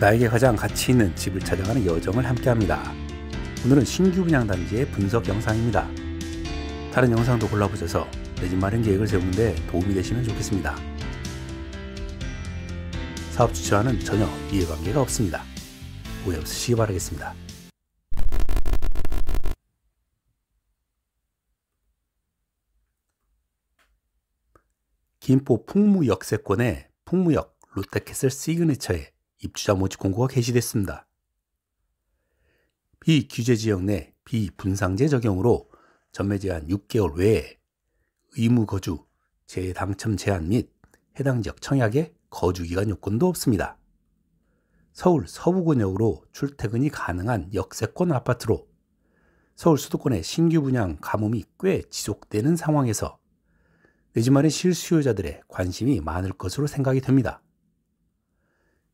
나에게 가장 가치 있는 집을 찾아가는 여정을 함께합니다. 오늘은 신규 분양 단지의 분석 영상입니다. 다른 영상도 골라보셔서 내 집 마련 계획을 세우는데 도움이 되시면 좋겠습니다. 사업 추천와는 전혀 이해관계가 없습니다. 오해 없으시기 바라겠습니다. 김포 풍무 역세권의 풍무역 롯데캐슬 시그니처에 입주자 모집 공고가 게시됐습니다. 비규제지역 내 비분상제 적용으로 전매 제한 6개월 외에 의무거주, 재당첨 제한 및 해당 지역 청약의 거주기간 요건도 없습니다. 서울 서부권역으로 출퇴근이 가능한 역세권 아파트로 서울 수도권의 신규 분양 가뭄이 꽤 지속되는 상황에서 내 집 마련 실수요자들의 관심이 많을 것으로 생각이 됩니다.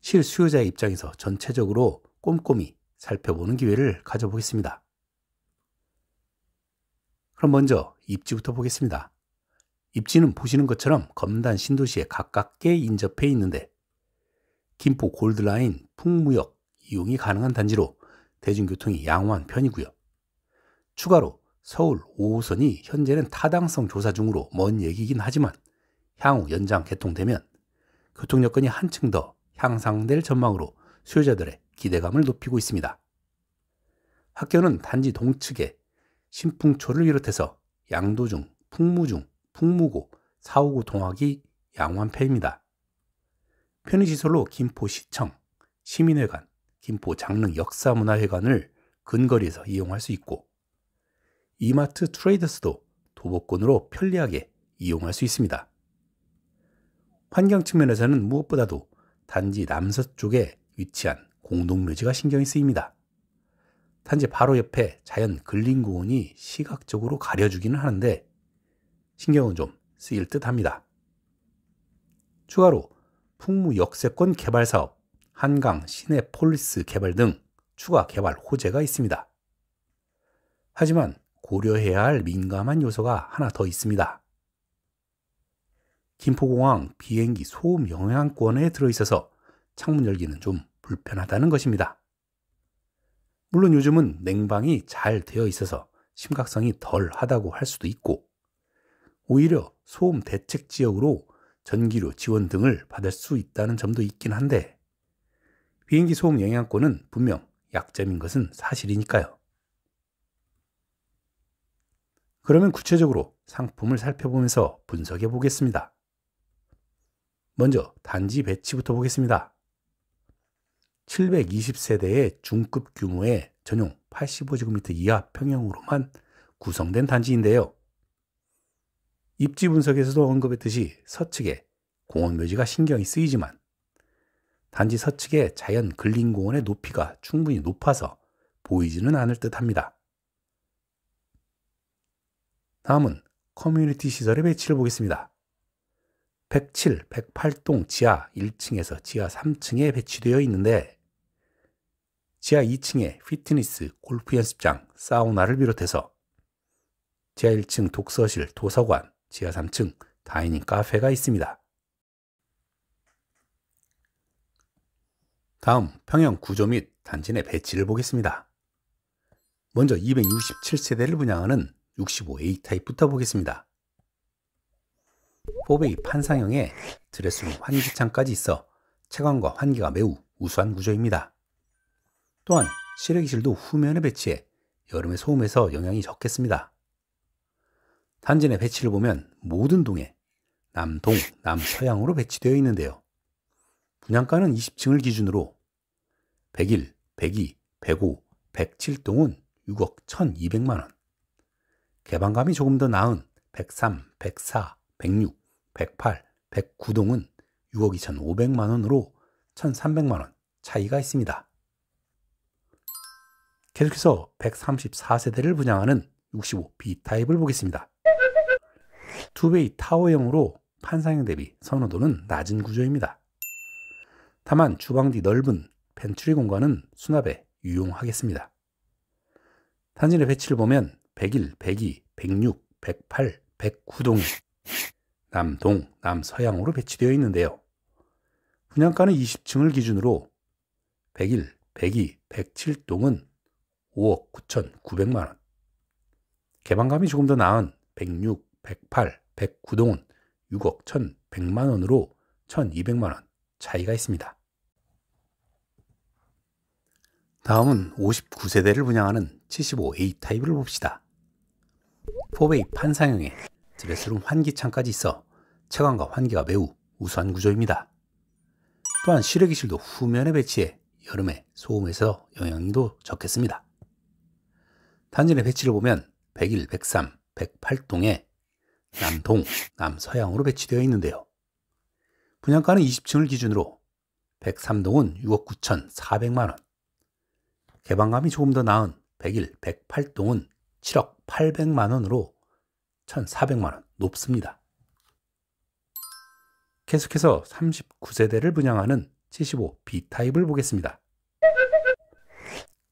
실수요자의 입장에서 전체적으로 꼼꼼히 살펴보는 기회를 가져보겠습니다. 그럼 먼저 입지부터 보겠습니다. 입지는 보시는 것처럼 검단 신도시에 가깝게 인접해 있는데 김포 골드라인 풍무역 이용이 가능한 단지로 대중교통이 양호한 편이고요. 추가로 서울 5호선이 현재는 타당성 조사 중으로 먼 얘기긴 하지만 향후 연장 개통되면 교통 여건이 한층 더 향상될 전망으로 수요자들의 기대감을 높이고 있습니다. 학교는 단지 동측에 신풍초를 비롯해서 양도중, 풍무중, 풍무고, 사후고 동학이 양호한 편입니다. 편의시설로 김포시청, 시민회관, 김포장릉 역사문화회관을 근거리에서 이용할 수 있고 이마트 트레이더스도 도보권으로 편리하게 이용할 수 있습니다. 환경 측면에서는 무엇보다도 단지 남서쪽에 위치한 공동묘지가 신경이 쓰입니다. 단지 바로 옆에 자연 근린공원이 시각적으로 가려주기는 하는데 신경은 좀 쓰일 듯 합니다. 추가로 풍무 역세권 개발 사업, 한강 시내폴리스 개발 등 추가 개발 호재가 있습니다. 하지만 고려해야 할 민감한 요소가 하나 더 있습니다. 김포공항 비행기 소음 영향권에 들어있어서 창문 열기는 좀 불편하다는 것입니다. 물론 요즘은 냉방이 잘 되어 있어서 심각성이 덜 하다고 할 수도 있고 오히려 소음 대책 지역으로 전기료 지원 등을 받을 수 있다는 점도 있긴 한데 비행기 소음 영향권은 분명 약점인 것은 사실이니까요. 그러면 구체적으로 상품을 살펴보면서 분석해 보겠습니다. 먼저 단지 배치부터 보겠습니다. 720세대의 중급 규모의 전용 85제곱미터 이하 평형으로만 구성된 단지인데요. 입지 분석에서도 언급했듯이 서측에 공원 묘지가 신경이 쓰이지만 단지 서측의 자연 근린공원의 높이가 충분히 높아서 보이지는 않을 듯합니다. 다음은 커뮤니티 시설의 배치를 보겠습니다. 107, 108동 지하 1층에서 지하 3층에 배치되어 있는데 지하 2층에 피트니스, 골프 연습장, 사우나를 비롯해서 지하 1층 독서실, 도서관, 지하 3층 다이닝 카페가 있습니다. 다음 평형 구조 및 단지 내 배치를 보겠습니다. 먼저 267세대를 분양하는 65A 타입부터 보겠습니다. 4베이 판상형에 드레스룸 환기창까지 있어 채광과 환기가 매우 우수한 구조입니다. 또한 실외기실도 후면에 배치해 여름의 소음에서 영향이 적겠습니다. 단지 내 배치를 보면 모든 동에 남동, 남서양으로 배치되어 있는데요. 분양가는 20층을 기준으로 101, 102, 105, 107동은 6억 1,200만원, 개방감이 조금 더 나은 103, 104, 106, 108, 109동은 6억 2,500만원으로 1,300만원 차이가 있습니다. 계속해서 134세대를 분양하는 65B 타입을 보겠습니다. 2베이 타워형으로 판상형 대비 선호도는 낮은 구조입니다. 다만 주방 뒤 넓은 펜트리 공간은 수납에 유용하겠습니다. 단지 내 배치를 보면 101, 102, 106, 108, 109동이 남동, 남서양으로 배치되어 있는데요. 분양가는 20층을 기준으로 101, 102, 107동은 5억 9,900만원. 개방감이 조금 더 나은 106, 108, 109동은 6억 1,100만원으로 1,200만원 차이가 있습니다. 다음은 59세대를 분양하는 75A 타입을 봅시다. 4베이 판상형에 드레스룸 환기창까지 있어 채광과 환기가 매우 우수한 구조입니다. 또한 실외기실도 후면에 배치해 여름에 소음에서 영향도 적겠습니다. 단지 내 배치를 보면 101, 103, 108동에 남동, 남서향으로 배치되어 있는데요. 분양가는 20층을 기준으로 103동은 6억 9,400만원, 개방감이 조금 더 나은 101, 108동은 7억 800만원으로 1,400만원 높습니다. 계속해서 39세대를 분양하는 75B 타입을 보겠습니다.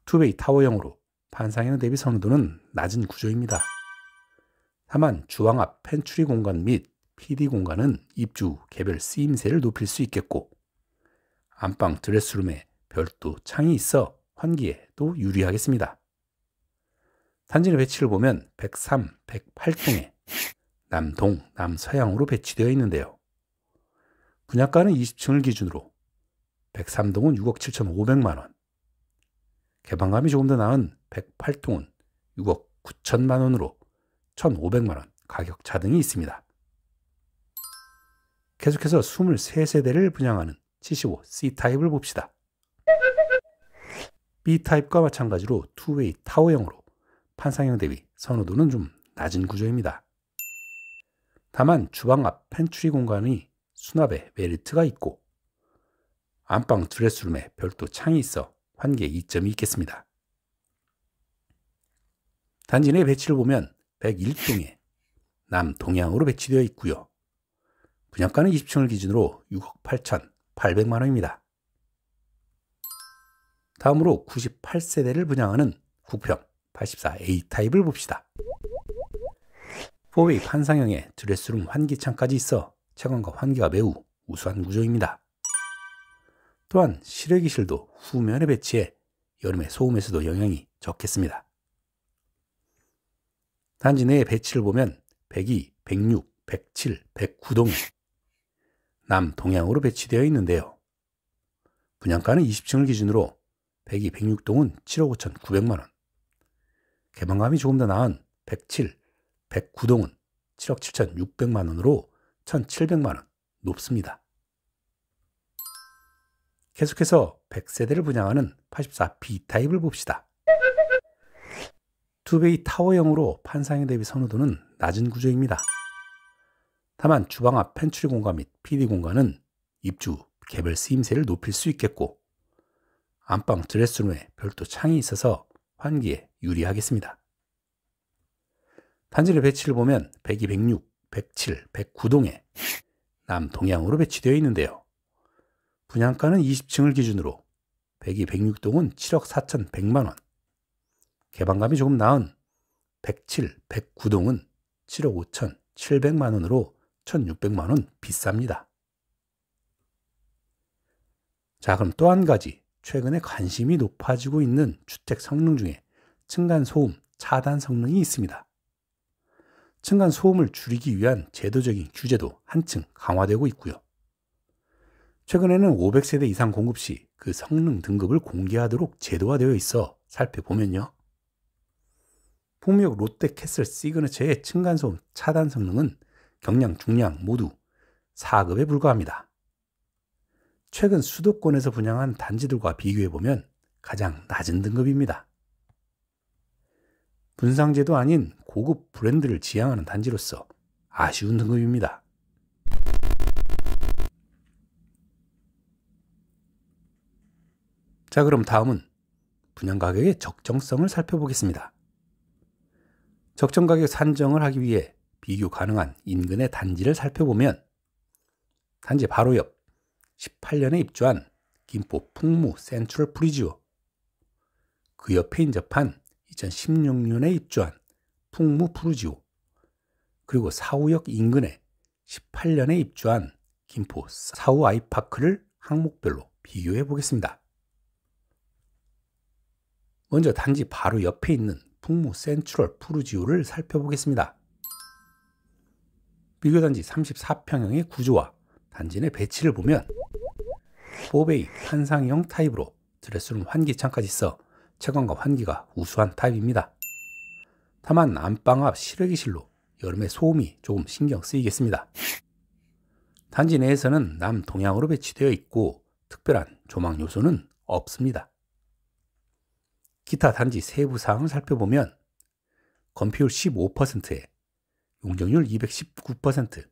투베이 타워형으로 판상형 대비 선호도는 낮은 구조입니다. 다만 주방 앞 펜츄리 공간 및 PD 공간은 입주 개별 쓰임새를 높일 수 있겠고, 안방 드레스룸에 별도 창이 있어 환기에도 유리하겠습니다. 단지 내 배치를 보면 103, 108동에 남동, 남서향으로 배치되어 있는데요. 분양가는 20층을 기준으로 103동은 6억 7,500만원, 개방감이 조금 더 나은 108동은 6억 9천만원으로 1,500만원 가격 차등이 있습니다. 계속해서 23세대를 분양하는 75C 타입을 봅시다. B 타입과 마찬가지로 투웨이 타워형으로 판상형 대비 선호도는 좀 낮은 구조입니다. 다만 주방 앞 펜츄리 공간이 수납에 메리트가 있고, 안방 드레스룸에 별도 창이 있어 환기에 이점이 있겠습니다. 단지 내 배치를 보면 101동에 남동향으로 배치되어 있고요. 분양가는 20층을 기준으로 6억 8,800만원입니다. 다음으로 98세대를 분양하는 국평 84A 타입을 봅시다. 4웨이 판상형에 드레스룸 환기창까지 있어 채광과 환기가 매우 우수한 구조입니다. 또한 실외기실도 후면에 배치해 여름에 소음에서도 영향이 적겠습니다. 단지 내의 배치를 보면 102, 106, 107, 109동에 남동향으로 배치되어 있는데요. 분양가는 20층을 기준으로 102, 106동은 7억 5,900만원, 개방감이 조금 더 나은 107, 109동은 7억 7,600만원으로 1,700만원 높습니다. 계속해서 100세대를 분양하는 84B 타입을 봅시다. 투베이 타워형으로 판상형 대비 선호도는 낮은 구조입니다. 다만 주방 앞 펜츄리 공간 및 PD 공간은 입주 개별 쓰임새를 높일 수 있겠고, 안방 드레스룸에 별도 창이 있어서 환기에 유리하겠습니다. 단지 내 배치를 보면 102, 106, 107, 109동에 남동향으로 배치되어 있는데요. 분양가는 20층을 기준으로 102, 106동은 7억 4,100만원, 개방감이 조금 나은 107, 109동은 7억 5,700만원으로 1,600만원 비쌉니다. 자, 그럼 또 한 가지 최근에 관심이 높아지고 있는 주택 성능 중에 층간소음 차단 성능이 있습니다. 층간소음을 줄이기 위한 제도적인 규제도 한층 강화되고 있고요. 최근에는 500세대 이상 공급 시 그 성능 등급을 공개하도록 제도화되어 있어 살펴보면요. 풍미역 롯데캐슬 시그너처의 층간소음 차단 성능은 경량, 중량 모두 4급에 불과합니다. 최근 수도권에서 분양한 단지들과 비교해보면 가장 낮은 등급입니다. 분상제도 아닌 고급 브랜드를 지향하는 단지로서 아쉬운 등급입니다. 자, 그럼 다음은 분양가격의 적정성을 살펴보겠습니다. 적정가격 산정을 하기 위해 비교 가능한 인근의 단지를 살펴보면 단지 바로 옆 18년에 입주한 김포 풍무 센트럴 프리지오, 그 옆에 인접한 2016년에 입주한 풍무 푸르지오, 그리고 사후역 인근에 18년에 입주한 김포 사후 아이파크를 항목별로 비교해 보겠습니다. 먼저 단지 바로 옆에 있는 풍무 센트럴 푸르지오를 살펴보겠습니다. 비교단지 34평형의 구조와 단지 내 배치를 보면 4베이 판상형 타입으로 드레스룸 환기창까지 있어 채광과 환기가 우수한 타입입니다. 다만 안방 앞 실외기실로 여름에 소음이 조금 신경 쓰이겠습니다. 단지 내에서는 남동향으로 배치되어 있고 특별한 조망 요소는 없습니다. 기타 단지 세부 사항을 살펴보면 건폐율 15%에 용적률 219%,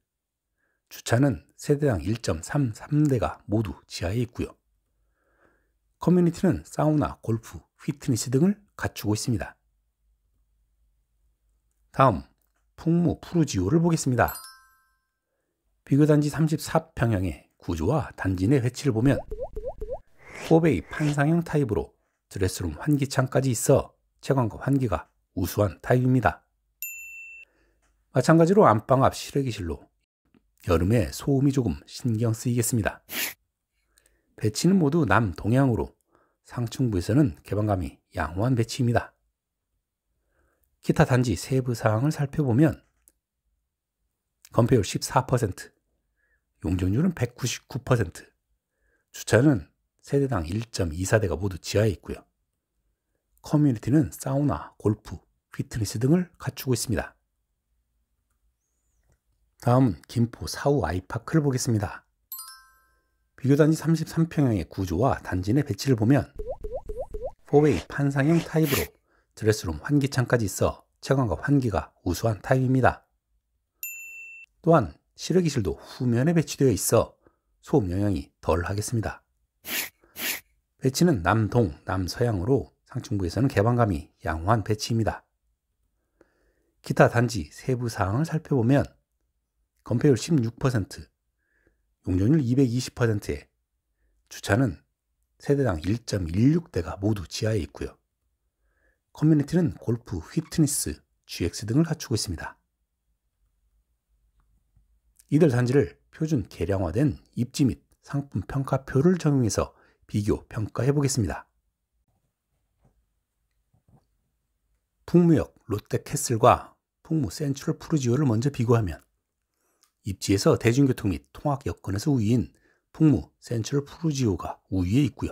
주차는 세대당 1.33대가 모두 지하에 있고요. 커뮤니티는 사우나, 골프, 피트니스 등을 갖추고 있습니다. 다음 풍무 푸르지오를 보겠습니다. 비교단지 34평형의 구조와 단지 내 배치를 보면 4베이 판상형 타입으로 드레스룸 환기창까지 있어 채광과 환기가 우수한 타입입니다. 마찬가지로 안방 앞 실외기실로 여름에 소음이 조금 신경 쓰이겠습니다. 배치는 모두 남동향으로 상층부에서는 개방감이 양호한 배치입니다. 기타 단지 세부 사항을 살펴보면 건폐율 14%, 용적률은 199%, 주차는 세대당 1.24대가 모두 지하에 있고요. 커뮤니티는 사우나, 골프, 피트니스 등을 갖추고 있습니다. 다음은 김포 사후 아이파크를 보겠습니다. 비교단지 33평형의 구조와 단지 내 배치를 보면 4베이 판상형 타입으로 드레스룸 환기창까지 있어 채광과 환기가 우수한 타입입니다. 또한 실외기실도 후면에 배치되어 있어 소음 영향이 덜 하겠습니다. 배치는 남동, 남서향으로 상층부에서는 개방감이 양호한 배치입니다. 기타 단지 세부 사항을 살펴보면 건폐율 16%, 용적률 220%에 주차는 세대당 1.16대가 모두 지하에 있고요. 커뮤니티는 골프, 피트니스, GX 등을 갖추고 있습니다. 이들 단지를 표준 개량화된 입지 및 상품 평가표를 적용해서 비교 평가해 보겠습니다. 풍무역 롯데캐슬과 풍무 센트럴 푸르지오를 먼저 비교하면 입지에서 대중교통 및 통학 여건에서 우위인 풍무 센트럴 푸르지오가 우위에 있고요.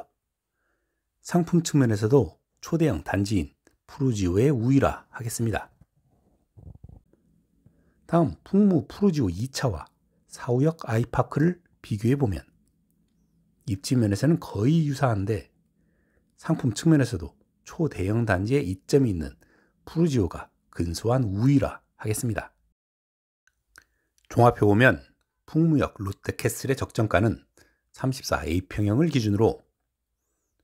상품 측면에서도 초대형 단지인 푸르지오의 우위라 하겠습니다. 다음 풍무 푸르지오 2차와 사후역 아이파크를 비교해보면 입지면에서는 거의 유사한데 상품 측면에서도 초대형 단지에 이점이 있는 푸르지오가 근소한 우위라 하겠습니다. 종합해보면 풍무역 롯데캐슬의 적정가는 34A평형을 기준으로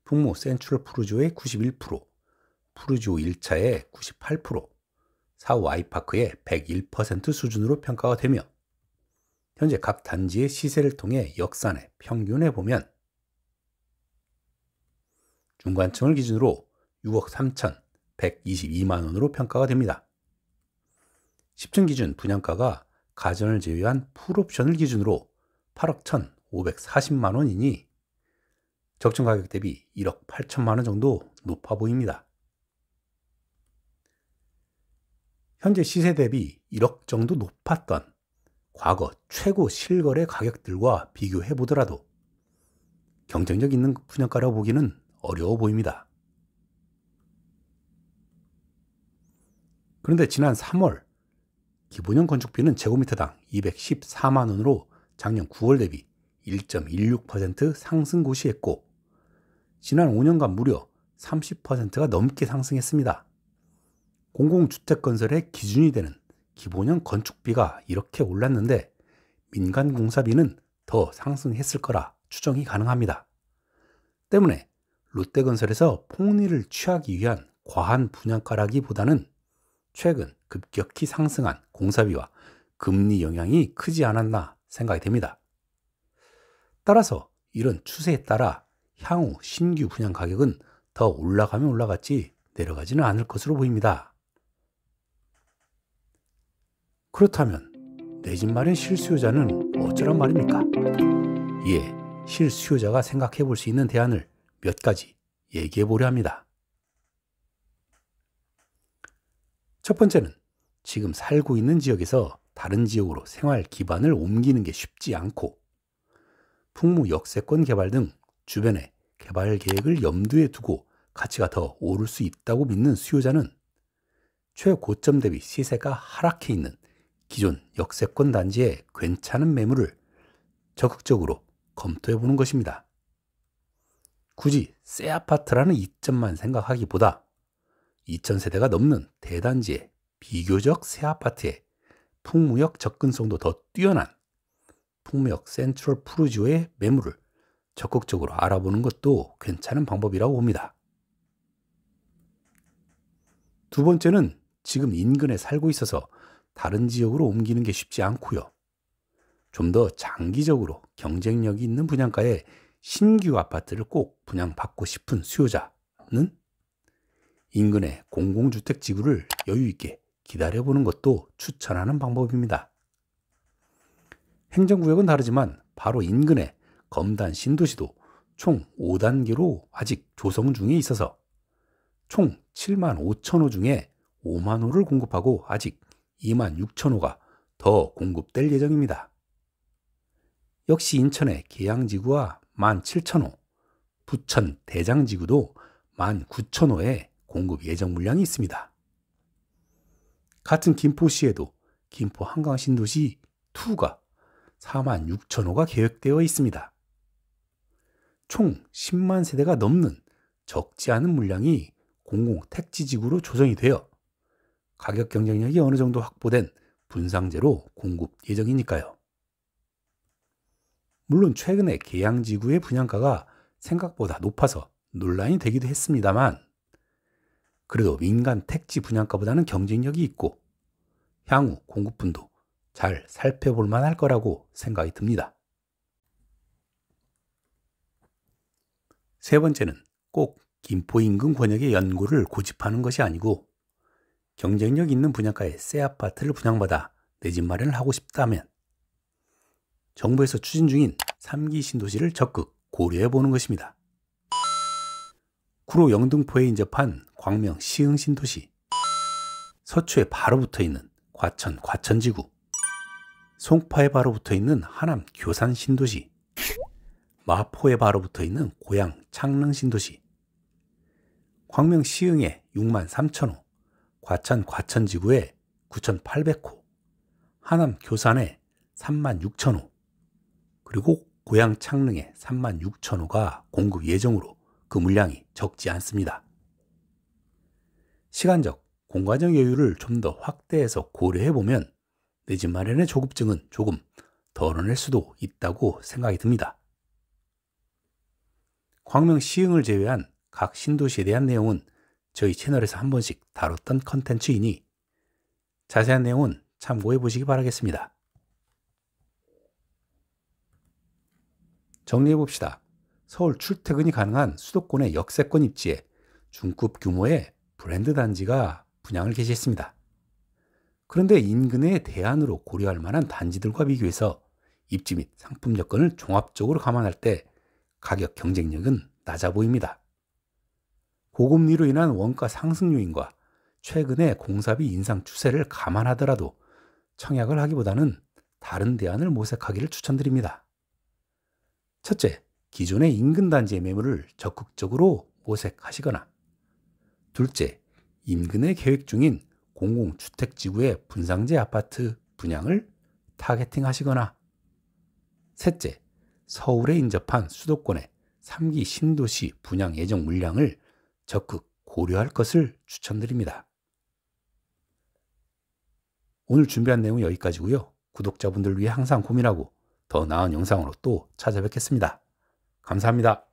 풍무 센트럴 푸르지오의 91%, 푸르지오 1차의 98%, 사후 아이파크의 101% 수준으로 평가가 되며 현재 각 단지의 시세를 통해 역산해 평균해 보면 중간층을 기준으로 6억 3,122만 원으로 평가가 됩니다. 10층 기준 분양가가 가전을 제외한 풀옵션을 기준으로 8억 1,540만 원이니 적정 가격 대비 1억 8천만 원 정도 높아 보입니다. 현재 시세 대비 1억 정도 높았던 과거 최고 실거래 가격들과 비교해 보더라도 경쟁력 있는 분양가라고 보기는 어려워 보입니다. 그런데 지난 3월 기본형 건축비는 제곱미터당 214만 원으로 작년 9월 대비 1.16% 상승 고시했고 지난 5년간 무려 30%가 넘게 상승했습니다. 공공주택 건설의 기준이 되는 기본형 건축비가 이렇게 올랐는데 민간 공사비는 더 상승했을 거라 추정이 가능합니다. 때문에 롯데건설에서 폭리를 취하기 위한 과한 분양가라기보다는 최근 급격히 상승한 공사비와 금리 영향이 크지 않았나 생각이 됩니다. 따라서 이런 추세에 따라 향후 신규 분양 가격은 더 올라가면 올라갔지 내려가지는 않을 것으로 보입니다. 그렇다면 내 집 마련 실수요자는 어쩌란 말입니까? 예, 실수요자가 생각해 볼 수 있는 대안을 몇 가지 얘기해 보려 합니다. 첫 번째는 지금 살고 있는 지역에서 다른 지역으로 생활 기반을 옮기는 게 쉽지 않고 풍무 역세권 개발 등 주변의 개발 계획을 염두에 두고 가치가 더 오를 수 있다고 믿는 수요자는 최고점 대비 시세가 하락해 있는 기존 역세권 단지의 괜찮은 매물을 적극적으로 검토해 보는 것입니다. 굳이 새 아파트라는 이점만 생각하기보다 2000세대가 넘는 대단지의 비교적 새 아파트의 풍무역 접근성도 더 뛰어난 풍무역 센트럴 푸르지오의 매물을 적극적으로 알아보는 것도 괜찮은 방법이라고 봅니다. 두 번째는 지금 인근에 살고 있어서 다른 지역으로 옮기는 게 쉽지 않고요. 좀 더 장기적으로 경쟁력이 있는 분양가의 신규 아파트를 꼭 분양받고 싶은 수요자는 인근의 공공주택 지구를 여유 있게 기다려보는 것도 추천하는 방법입니다. 행정구역은 다르지만 바로 인근의 검단 신도시도 총 5단계로 아직 조성 중에 있어서 총 7만 5천 호 중에 5만 호를 공급하고 아직 2만 6천 호가 더 공급될 예정입니다. 역시 인천의 계양지구와 1만 7천 호, 부천 대장지구도 1만 9천 호의 공급 예정 물량이 있습니다. 같은 김포시에도 김포 한강신도시 2가 4만 6천 호가 계획되어 있습니다. 총 10만 세대가 넘는 적지 않은 물량이 공공택지지구로 조성이 되어 가격 경쟁력이 어느 정도 확보된 분상제로 공급 예정이니까요. 물론 최근에 계양지구의 분양가가 생각보다 높아서 논란이 되기도 했습니다만 그래도 민간 택지 분양가보다는 경쟁력이 있고 향후 공급분도 잘 살펴볼 만할 거라고 생각이 듭니다. 세 번째는 꼭 김포 인근 권역의 연구를 고집하는 것이 아니고 경쟁력 있는 분양가의 새 아파트를 분양받아 내 집 마련을 하고 싶다면 정부에서 추진 중인 3기 신도시를 적극 고려해 보는 것입니다. 구로 영등포에 인접한 광명 시흥 신도시, 서초에 바로 붙어 있는 과천 과천지구, 송파에 바로 붙어 있는 하남 교산 신도시, 마포에 바로 붙어 있는 고양 창릉 신도시, 광명 시흥에 6만 3천 호, 과천 과천지구에 9,800호, 하남 교산에 3만 6천 호, 그리고 고양 창릉에 3만 6천 호가 공급 예정으로 그 물량이 적지 않습니다. 시간적, 공간적 여유를 좀 더 확대해서 고려해보면 내 집 마련의 조급증은 조금 덜어낼 수도 있다고 생각이 듭니다. 광명 시흥을 제외한 각 신도시에 대한 내용은 저희 채널에서 한 번씩 다뤘던 컨텐츠이니 자세한 내용은 참고해 보시기 바라겠습니다. 정리해 봅시다. 서울 출퇴근이 가능한 수도권의 역세권 입지에 중급 규모의 브랜드 단지가 분양을 개시했습니다. 그런데 인근의 대안으로 고려할 만한 단지들과 비교해서 입지 및 상품 여건을 종합적으로 감안할 때 가격 경쟁력은 낮아 보입니다. 고금리로 인한 원가 상승 요인과 최근의 공사비 인상 추세를 감안하더라도 청약을 하기보다는 다른 대안을 모색하기를 추천드립니다. 첫째, 기존의 인근 단지의 매물을 적극적으로 모색하시거나 둘째, 인근에 계획 중인 공공주택지구의 분상제 아파트 분양을 타겟팅하시거나 셋째, 서울에 인접한 수도권의 3기 신도시 분양 예정 물량을 적극 고려할 것을 추천드립니다. 오늘 준비한 내용은 여기까지고요. 구독자분들 위해 항상 고민하고 더 나은 영상으로 또 찾아뵙겠습니다. 감사합니다.